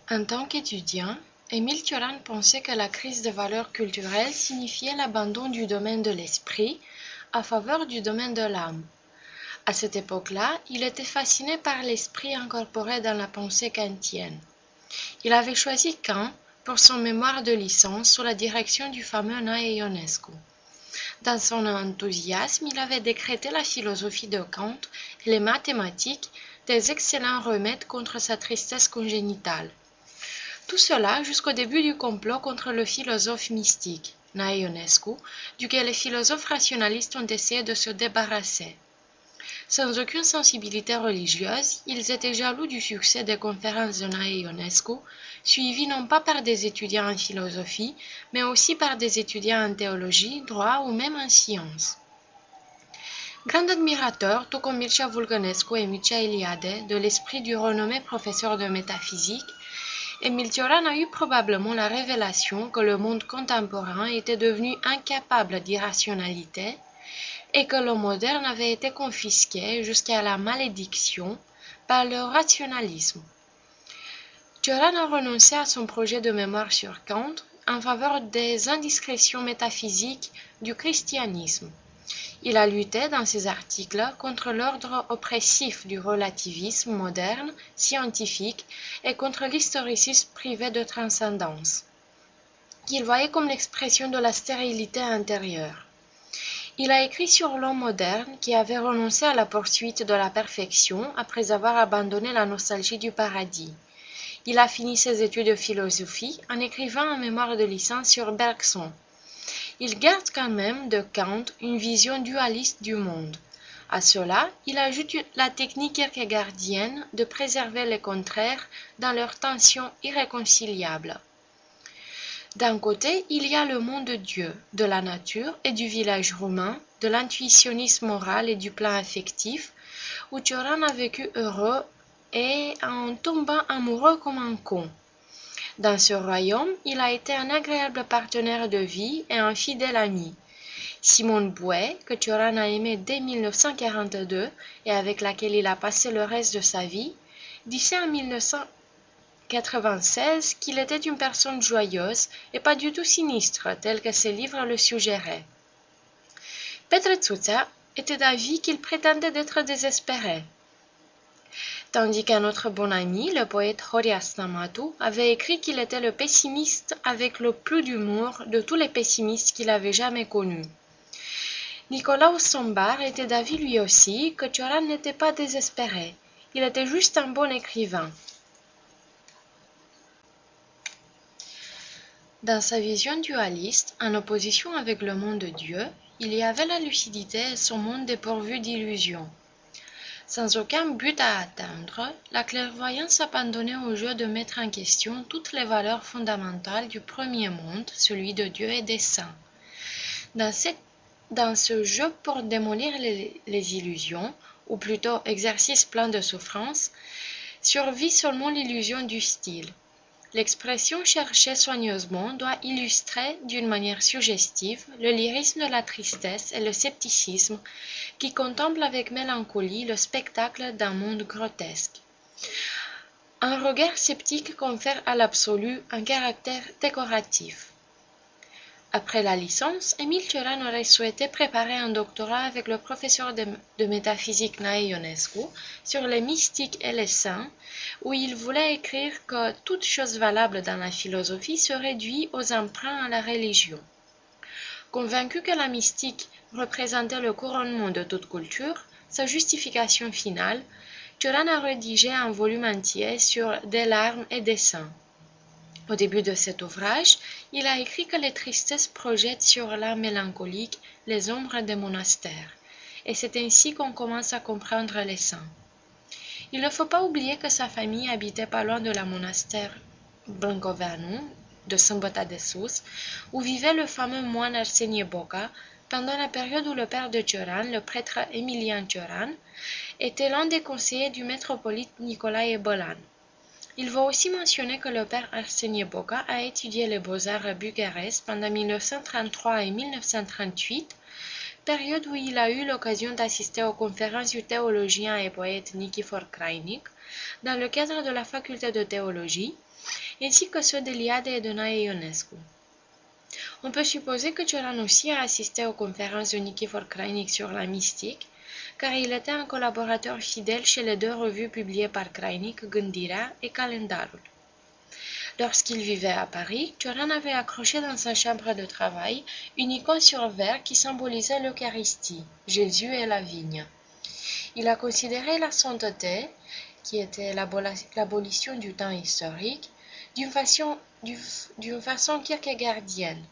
En tant qu'étudiant, Émile Cioran pensait que la crise des valeurs culturelles signifiait l'abandon du domaine de l'esprit à faveur du domaine de l'âme. À cette époque-là, il était fasciné par l'esprit incorporé dans la pensée kantienne. Il avait choisi Kant pour son mémoire de licence sous la direction du fameux Nae Ionescu. Dans son enthousiasme, il avait décrété la philosophie de Kant et les mathématiques des excellents remèdes contre sa tristesse congénitale. Tout cela jusqu'au début du complot contre le philosophe mystique, Nae Ionescu, duquel les philosophes rationalistes ont essayé de se débarrasser. Sans aucune sensibilité religieuse, ils étaient jaloux du succès des conférences de Nae Ionescu, suivies non pas par des étudiants en philosophie, mais aussi par des étudiants en théologie, droit ou même en sciences. Grand admirateur, tout comme Mircea Vulcănescu et Mircea Eliade, de l'esprit du renommé professeur de métaphysique, Émile Cioran a eu probablement la révélation que le monde contemporain était devenu incapable d'irrationalité et que le moderne avait été confisqué jusqu'à la malédiction par le rationalisme. Cioran a renoncé à son projet de mémoire sur Kant en faveur des indiscrétions métaphysiques du christianisme. Il a lutté dans ses articles contre l'ordre oppressif du relativisme moderne, scientifique, et contre l'historicisme privé de transcendance, qu'il voyait comme l'expression de la stérilité intérieure. Il a écrit sur l'homme moderne qui avait renoncé à la poursuite de la perfection après avoir abandonné la nostalgie du paradis. Il a fini ses études de philosophie en écrivant un mémoire de licence sur Bergson. Il garde quand même de Kant une vision dualiste du monde. À cela, il ajoute la technique kierkegaardienne de préserver les contraires dans leurs tensions irréconciliables. D'un côté, il y a le monde de Dieu, de la nature et du village roumain, de l'intuitionnisme moral et du plan affectif, où Cioran a vécu heureux et en tombant amoureux comme un con. Dans ce royaume, il a été un agréable partenaire de vie et un fidèle ami. Simone Bouet, que Cioran a aimé dès 1942 et avec laquelle il a passé le reste de sa vie, disait en 1996 qu'il était une personne joyeuse et pas du tout sinistre, tel que ses livres le suggéraient. Petre Tsuța était d'avis qu'il prétendait d'être désespéré, tandis qu'un autre bon ami, le poète Horia Stamatu, avait écrit qu'il était le pessimiste avec le plus d'humour de tous les pessimistes qu'il avait jamais connus. Nicolaus Sombar était d'avis lui aussi que Cioran n'était pas désespéré, il était juste un bon écrivain. Dans sa vision dualiste, en opposition avec le monde de Dieu, il y avait la lucidité et son monde dépourvu d'illusions. Sans aucun but à atteindre, la clairvoyance s'abandonnait au jeu de mettre en question toutes les valeurs fondamentales du premier monde, celui de Dieu et des saints. Dans ce jeu pour démolir les illusions, ou plutôt exercice plein de souffrance, survit seulement l'illusion du style. L'expression cherchée soigneusement doit illustrer d'une manière suggestive le lyrisme de la tristesse et le scepticisme qui contemple avec mélancolie le spectacle d'un monde grotesque. Un regard sceptique confère à l'absolu un caractère décoratif. Après la licence, Émile Cioran aurait souhaité préparer un doctorat avec le professeur de métaphysique Nae Ionescu sur les mystiques et les saints, où il voulait écrire que toute chose valable dans la philosophie se réduit aux emprunts à la religion. Convaincu que la mystique représentait le couronnement de toute culture, sa justification finale, Cioran a rédigé un volume entier sur des larmes et des saints. Au début de cet ouvrage, il a écrit que les tristesses projettent sur l'âme mélancolique les ombres des monastères, et c'est ainsi qu'on commence à comprendre les saints. Il ne faut pas oublier que sa famille habitait pas loin de la monastère Brâncoveanu de Sâmbăta de Sus, où vivait le fameux moine Arsenie Boca, pendant la période où le père de Cioran, le prêtre Emilian Cioran, était l'un des conseillers du métropolite Nicolae Bălan. Il faut aussi mentionner que le père Arsenie Boca a étudié les beaux-arts à Bucarest pendant 1933 et 1938, période où il a eu l'occasion d'assister aux conférences du théologien et poète Nikifor Crainic, dans le cadre de la faculté de théologie, ainsi que ceux d'Eliade et de Nae Ionescu. On peut supposer que Cioran aussi a assisté aux conférences de Nikifor Crainic sur la mystique, car il était un collaborateur fidèle chez les deux revues publiées par Crainic, Gândira et Calendarul. Lorsqu'il vivait à Paris, Cioran avait accroché dans sa chambre de travail une icône sur verre qui symbolisait l'Eucharistie, Jésus et la vigne. Il a considéré la sainteté, qui était l'abolition du temps historique, d'une façon kierkegaardienne.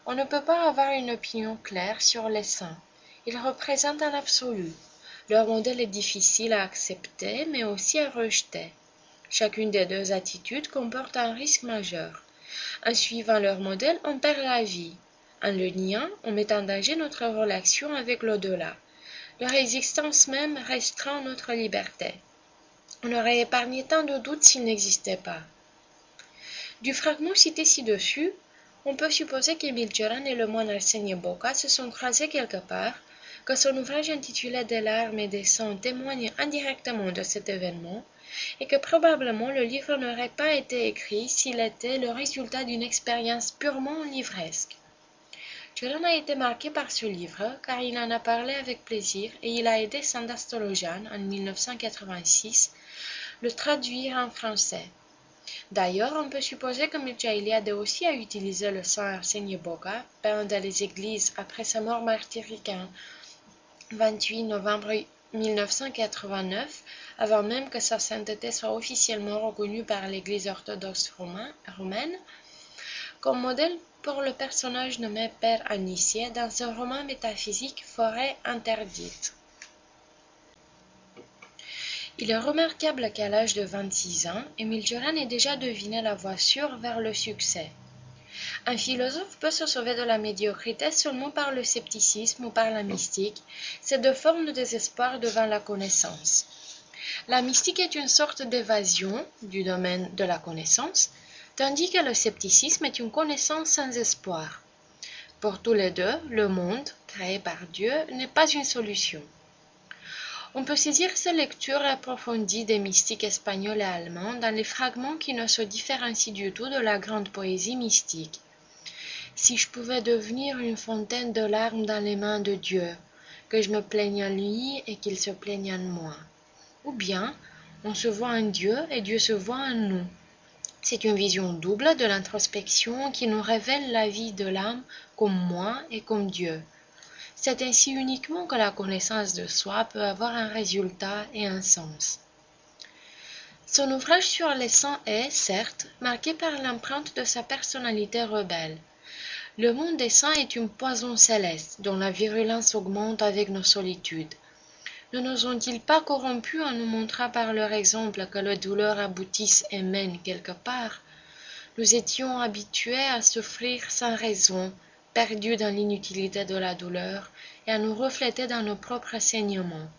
On ne peut pas avoir une opinion claire sur les saints. Ils représentent un absolu. Leur modèle est difficile à accepter, mais aussi à rejeter. Chacune des deux attitudes comporte un risque majeur. En suivant leur modèle, on perd la vie. En le niant, on met en danger notre relation avec l'au-delà. Leur existence même restreint notre liberté. On aurait épargné tant de doutes s'ils n'existaient pas. Du fragment cité ci-dessus, on peut supposer qu'Émile Cioran et le moine Arsenie Boca se sont croisés quelque part, que son ouvrage intitulé Des larmes et des sangs témoigne indirectement de cet événement, et que probablement le livre n'aurait pas été écrit s'il était le résultat d'une expérience purement livresque. Cioran a été marqué par ce livre car il en a parlé avec plaisir et il a aidé Sanda Stolojan en 1986 le traduire en français. D'ailleurs, on peut supposer que Mircea Eliade aussi a utilisé le sang Arsenie Boca, peint dans les églises après sa mort martyrique en 28 novembre 1989, avant même que sa sainteté soit officiellement reconnue par l'Église orthodoxe romaine, comme modèle pour le personnage nommé Père Anissier dans ce roman métaphysique Forêt interdite. Il est remarquable qu'à l'âge de 26 ans, Émile Cioran ait déjà deviné la voie sûre vers le succès. Un philosophe peut se sauver de la médiocrité seulement par le scepticisme ou par la mystique, ces deux formes de désespoir devant la connaissance. La mystique est une sorte d'évasion du domaine de la connaissance, tandis que le scepticisme est une connaissance sans espoir. Pour tous les deux, le monde, créé par Dieu, n'est pas une solution. On peut saisir ces lectures approfondies des mystiques espagnols et allemands dans les fragments qui ne se différencient du tout de la grande poésie mystique. Si je pouvais devenir une fontaine de larmes dans les mains de Dieu, que je me plaigne en lui et qu'il se plaigne en moi. Ou bien, on se voit en Dieu et Dieu se voit en nous. C'est une vision double de l'introspection qui nous révèle la vie de l'âme comme moi et comme Dieu. C'est ainsi uniquement que la connaissance de soi peut avoir un résultat et un sens. Son ouvrage sur les saints est, certes, marqué par l'empreinte de sa personnalité rebelle. Le monde des saints est une poison céleste dont la virulence augmente avec nos solitudes. Ne nous ont-ils pas corrompus en nous montrant par leur exemple que les douleurs aboutissent et mènent quelque part? Nous étions habitués à souffrir sans raison, perdus dans l'inutilité de la douleur et à nous refléter dans nos propres saignements.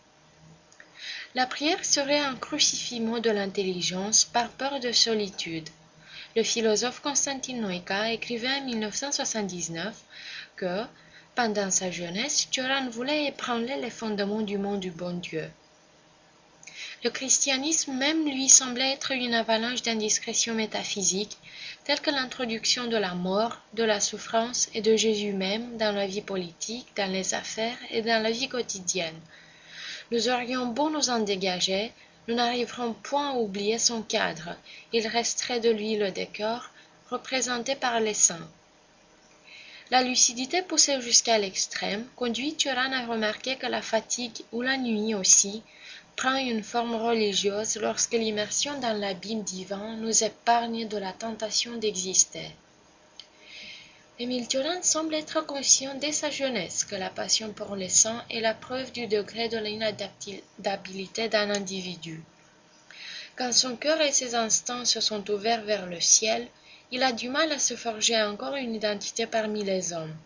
La prière serait un crucifixion de l'intelligence par peur de solitude. Le philosophe Constantin Noica écrivait en 1979 que, pendant sa jeunesse, Cioran voulait ébranler les fondements du monde du bon Dieu. Le christianisme même lui semblait être une avalanche d'indiscrétions métaphysiques, telles que l'introduction de la mort, de la souffrance et de Jésus même dans la vie politique, dans les affaires et dans la vie quotidienne. Nous aurions beau nous en dégager, nous n'arriverons point à oublier son cadre, il resterait de lui le décor, représenté par les saints. La lucidité poussée jusqu'à l'extrême conduit Cioran à remarquer que la fatigue ou la nuit aussi prend une forme religieuse lorsque l'immersion dans l'abîme divin nous épargne de la tentation d'exister. Émile Cioran semble être conscient dès sa jeunesse que la passion pour les saints est la preuve du degré de l'inadaptabilité d'un individu. Quand son cœur et ses instincts se sont ouverts vers le ciel, il a du mal à se forger encore une identité parmi les hommes.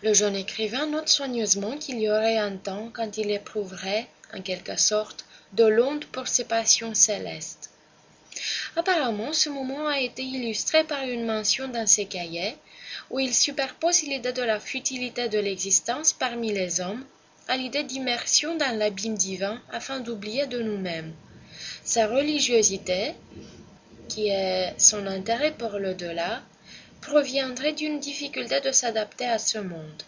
Le jeune écrivain note soigneusement qu'il y aurait un temps quand il éprouverait, en quelque sorte, de l'onde pour ses passions célestes. Apparemment, ce moment a été illustré par une mention dans ses cahiers, où il superpose l'idée de la futilité de l'existence parmi les hommes à l'idée d'immersion dans l'abîme divin afin d'oublier de nous-mêmes. Sa religiosité qui est son intérêt pour l'au-delà, proviendrait d'une difficulté de s'adapter à ce monde.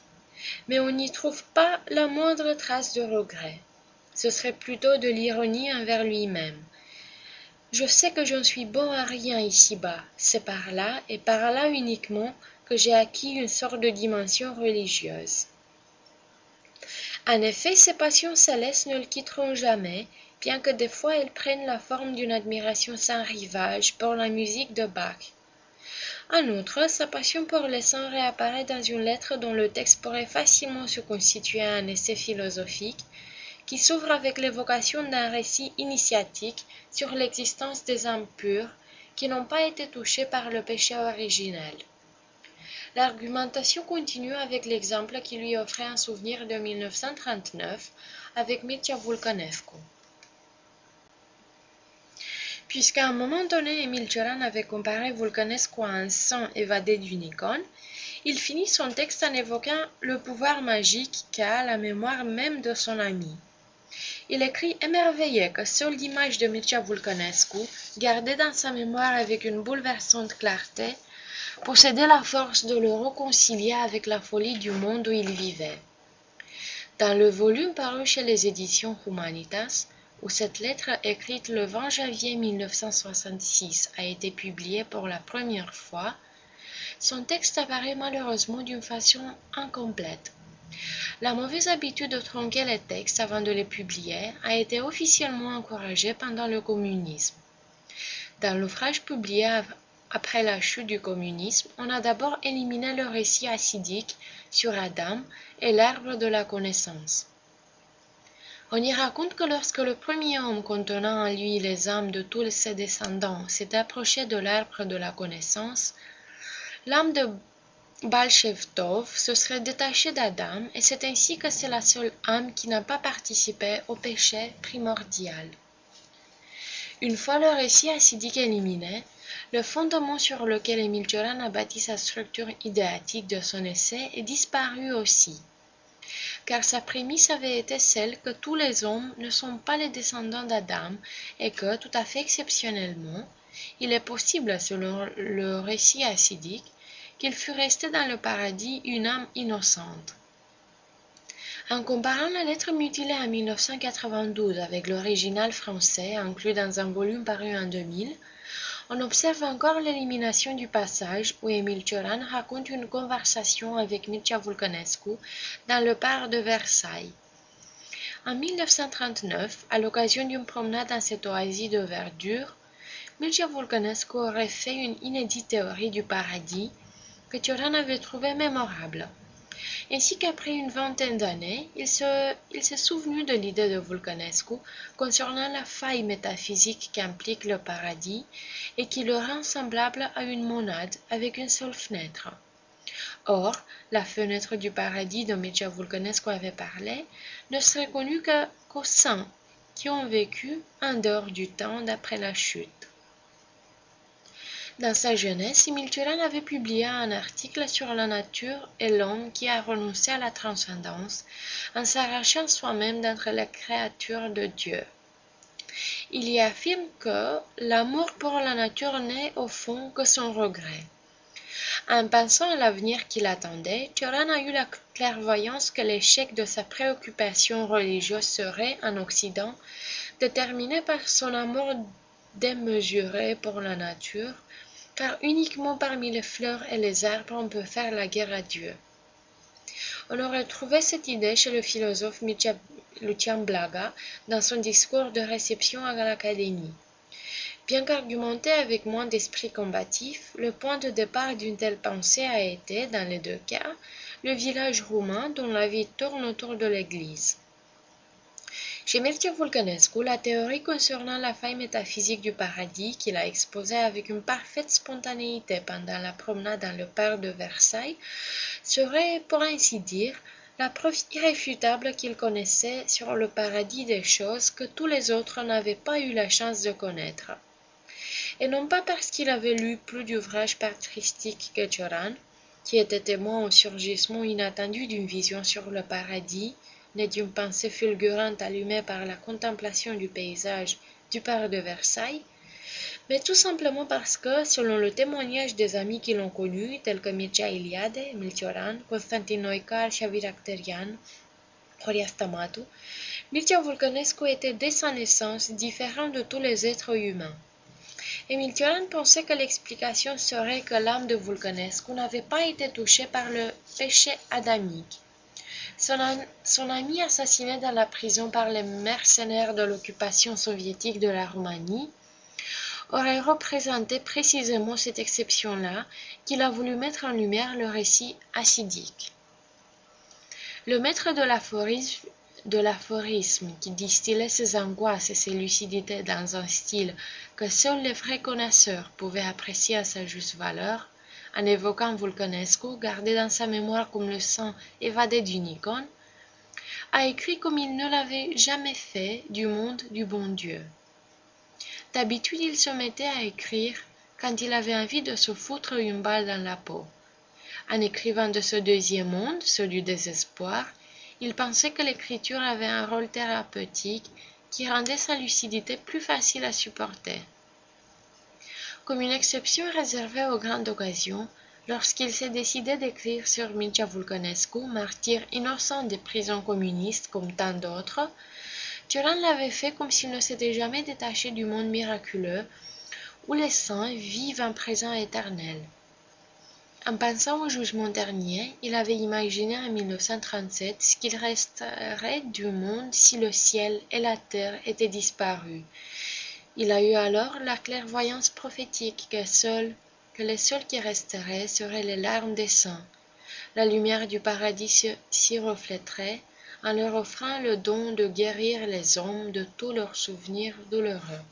Mais on n'y trouve pas la moindre trace de regret. Ce serait plutôt de l'ironie envers lui-même. Je sais que je ne suis bon à rien ici-bas, c'est par là, et par là uniquement, que j'ai acquis une sorte de dimension religieuse. En effet, ses passions célestes ne le quitteront jamais, bien que des fois elles prennent la forme d'une admiration sans rivage pour la musique de Bach. En outre, sa passion pour les saints réapparaît dans une lettre dont le texte pourrait facilement se constituer un essai philosophique, qui s'ouvre avec l'évocation d'un récit initiatique sur l'existence des âmes pures qui n'ont pas été touchées par le péché originel. L'argumentation continue avec l'exemple qui lui offrait un souvenir de 1939 avec Mircea Vulcănescu. Puisqu'à un moment donné, Emil Cioran avait comparé Vulcănescu à un saint évadé d'une icône, il finit son texte en évoquant le pouvoir magique qu'a la mémoire même de son ami. Il écrit émerveillé que seule l'image de Mircea Vulcănescu, gardée dans sa mémoire avec une bouleversante clarté, possédait la force de le réconcilier avec la folie du monde où il vivait. Dans le volume paru chez les éditions Humanitas, où cette lettre écrite le 20 janvier 1966 a été publiée pour la première fois, son texte apparaît malheureusement d'une façon incomplète. La mauvaise habitude de tronquer les textes avant de les publier a été officiellement encouragée pendant le communisme. Dans l'ouvrage publié après la chute du communisme, on a d'abord éliminé le récit acidique sur Adam et l'arbre de la connaissance. On y raconte que lorsque le premier homme contenant en lui les âmes de tous ses descendants s'est approché de l'arbre de la connaissance, l'âme de Baal-Shev-Tov se serait détachée d'Adam et c'est ainsi que c'est la seule âme qui n'a pas participé au péché primordial. Une fois le récit acidique éliminé, le fondement sur lequel Emil Cioran a bâti sa structure idéatique de son essai est disparu aussi, car sa prémisse avait été celle que tous les hommes ne sont pas les descendants d'Adam et que, tout à fait exceptionnellement, il est possible, selon le récit acidique, qu'il fût resté dans le paradis une âme innocente. En comparant la lettre mutilée en 1992 avec l'original français inclus dans un volume paru en 2000, on observe encore l'élimination du passage où Emil Cioran raconte une conversation avec Mircea Vulcănescu dans le parc de Versailles. En 1939, à l'occasion d'une promenade dans cette oasis de verdure, Mircea Vulcănescu aurait fait une inédite théorie du paradis que Cioran avait trouvée mémorable. Ainsi qu'après une vingtaine d'années, il s'est souvenu de l'idée de Vulcănescu concernant la faille métaphysique qu'implique le paradis et qui le rend semblable à une monade avec une seule fenêtre. Or, la fenêtre du paradis dont Mircea Vulcănescu avait parlé ne serait connue qu'aux saints qui ont vécu en dehors du temps d'après la chute. Dans sa jeunesse, Emil Cioran avait publié un article sur la nature et l'homme qui a renoncé à la transcendance en s'arrachant soi-même d'entre les créatures de Dieu. Il y affirme que l'amour pour la nature n'est au fond que son regret. En pensant à l'avenir qui l'attendait, Cioran a eu la clairvoyance que l'échec de sa préoccupation religieuse serait, en Occident, déterminé par son amour démesuré pour la nature, car uniquement parmi les fleurs et les arbres on peut faire la guerre à Dieu. On aurait trouvé cette idée chez le philosophe Lucian Blaga dans son discours de réception à l'Académie. Bien qu'argumenté avec moins d'esprit combatif, le point de départ d'une telle pensée a été, dans les deux cas, le village roumain dont la vie tourne autour de l'église. Chez Mircea Vulcănescu, la théorie concernant la faille métaphysique du paradis, qu'il a exposée avec une parfaite spontanéité pendant la promenade dans le parc de Versailles, serait, pour ainsi dire, la preuve irréfutable qu'il connaissait sur le paradis des choses que tous les autres n'avaient pas eu la chance de connaître. Et non pas parce qu'il avait lu plus d'ouvrages patristiques que Cioran, qui était témoin au surgissement inattendu d'une vision sur le paradis, née d'une pensée fulgurante allumée par la contemplation du paysage du parc de Versailles, mais tout simplement parce que, selon le témoignage des amis qui l'ont connu, tels que Mircea Eliade, Emil Cioran, Constantin Noicar, Xavier Acterian, Horia Stamatu, Mircea Vulcănescu était dès sa naissance différent de tous les êtres humains. Emil Cioran pensait que l'explication serait que l'âme de Vulcănescu n'avait pas été touchée par le péché adamique. Son ami assassiné dans la prison par les mercenaires de l'occupation soviétique de la Roumanie aurait représenté précisément cette exception-là qu'il a voulu mettre en lumière le récit acidique. Le maître de l'aphorisme qui distillait ses angoisses et ses lucidités dans un style que seuls les vrais connaisseurs pouvaient apprécier à sa juste valeur, en évoquant Vulcănescu, gardé dans sa mémoire comme le sang évadé d'une icône, a écrit comme il ne l'avait jamais fait du monde du bon Dieu. D'habitude, il se mettait à écrire quand il avait envie de se foutre une balle dans la peau. En écrivant de ce deuxième monde, celui du désespoir, il pensait que l'écriture avait un rôle thérapeutique qui rendait sa lucidité plus facile à supporter. Comme une exception réservée aux grandes occasions, lorsqu'il s'est décidé d'écrire sur Mircea Vulcănescu, martyr innocent des prisons communistes comme tant d'autres, Cioran l'avait fait comme s'il ne s'était jamais détaché du monde miraculeux où les saints vivent un présent éternel. En pensant au jugement dernier, il avait imaginé en 1937 ce qu'il resterait du monde si le ciel et la terre étaient disparus. Il a eu alors la clairvoyance prophétique que les seuls qui resteraient seraient les larmes des saints. La lumière du paradis s'y reflèterait en leur offrant le don de guérir les hommes de tous leurs souvenirs douloureux.